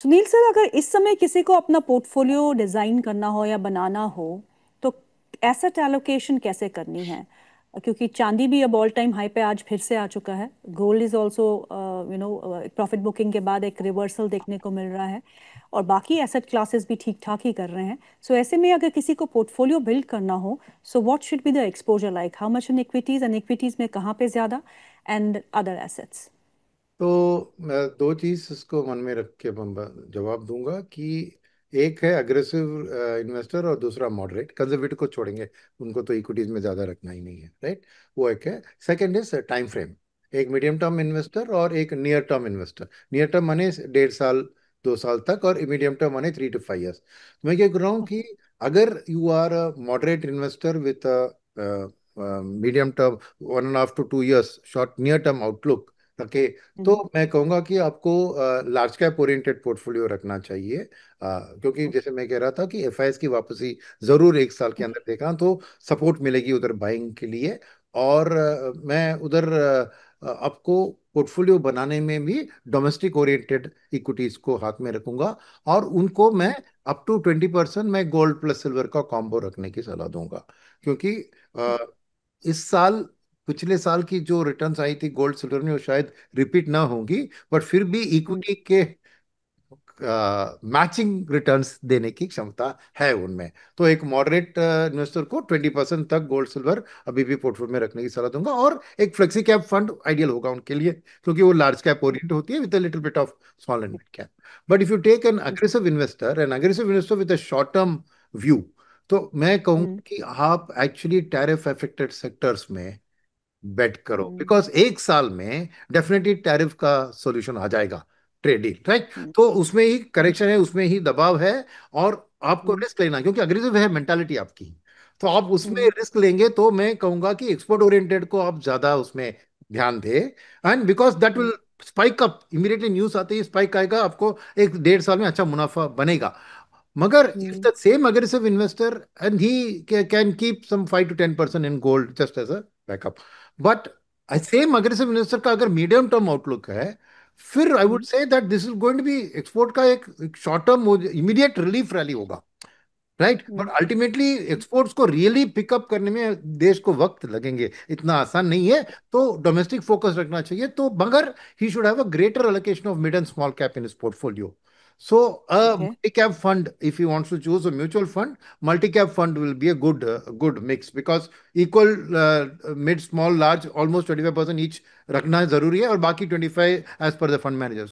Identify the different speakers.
Speaker 1: Sunil sir, अगर इस समय किसी को अपना पोर्टफोलियो डिजाइन करना हो या बनाना हो तो एसेट एलोकेशन कैसे करनी है? क्योंकि चांदी भी अब ऑल टाइम हाई पे आज फिर से आ चुका है। Gold is also profit booking के बाद एक रिवर्सल देखने को मिल रहा है, और बाकी एसेट क्लासेस भी ठीक ठाक ही कर रहे हैं। सो ऐसे में अगर किसी को पोर्टफोलियो बिल्ड करना हो, so what should be the exposure, like how much in equities, and equities में कहाँ पे ज्यादा, एंड अदर एसेट्स?
Speaker 2: तो मैं दो चीज इसको मन में रख के जवाब दूंगा कि एक है अग्रेसिव इन्वेस्टर और दूसरा मॉडरेट। कंजर्वेटिव को छोड़ेंगे, उनको तो इक्विटीज में ज्यादा रखना ही नहीं है, राइट। वो एक है। Second is time frame. एक मीडियम टर्म इन्वेस्टर और एक near term investor. Near term माने 1.5 साल 2 साल तक, और मीडियम टर्म माने 3 to 5 years। मैं क्या कर रहा हूँ कि अगर you are a moderate investor with medium term 1.5 to 2 years short near term outlook रखे, तो मैं कहूंगा कि आपको लार्ज कैप ओरिएंटेड पोर्टफोलियो रखना चाहिए। क्योंकि जैसे मैं कह रहा था कि एफआईएस की वापसी जरूर 1 साल के अंदर देखा तो सपोर्ट मिलेगी उधर बाइंग के लिए। और मैं उधर आपको पोर्टफोलियो बनाने में भी डोमेस्टिक ओरिएंटेड इक्विटीज को हाथ में रखूंगा, और उनको मैं अप टू 20% मैं गोल्ड प्लस सिल्वर का कॉम्बो रखने की सलाह दूंगा। क्योंकि अ, इस साल पिछले साल की जो रिटर्न्स आई थी गोल्ड सिल्वर में वो शायद रिपीट ना होंगी, बट फिर भी इक्विटी के मैचिंग रिटर्न्स देने की क्षमता है उनमें। तो एक मॉडरेट इन्वेस्टर को 20% तक गोल्ड सिल्वर अभी भी पोर्टफोलियो में रखने की सलाह दूंगा, और एक फ्लेक्सी कैप फंड आइडियल होगा उनके लिए, क्योंकि वो लार्ज कैप ओरिएंट होती है with a little bit of small and mid cap. But if you take an aggressive investor with a short term view, तो मैं कहूंगा कि आप एक्चुअली टैरिफ अफेक्टेड सेक्टर्स में बेट करो, बिकॉज 1 साल में डेफिनेटली टैरिफ का सॉल्यूशन आ जाएगा, ट्रेड डील, राइट। तो उसमें ही करेक्शन है, उसमें ही दबाव है, और आपको रिस्क लेना है, क्योंकि अग्रेसिव है मेंटालिटी आपकी, तो आप उसमें रिस्क लेंगे। तो मैं कहूंगा कि एक्सपोर्ट ओरिएंटेड को आप ज्यादा उसमें ध्यान दें, and because that will spike up immediately. News आते ही स्पाइक आएगा, आपको 1 1.5 साल में अच्छा मुनाफा बनेगा। Magar, if the same aggressive investor and he can keep some 5 to 10% in gold just as a backup, but a same aggressive investor का अगर मीडियम टर्म आउटलुक है, फिर I would say that this is going to be export का एक short term immediate relief rally होगा, right. But ultimately exports को really pick up करने में देश को वक्त लगेंगे, इतना आसान नहीं है। तो डोमेस्टिक फोकस रखना चाहिए, तो मगर he should have a greater allocation of mid and small cap in his portfolio. So a
Speaker 1: okay.
Speaker 2: multi-cap fund, if he wants to choose a mutual fund, multi-cap fund will be a good mix, because equal mid, small, large almost 25% each रखना जरूरी है, और बाकी 25 as per the fund manager.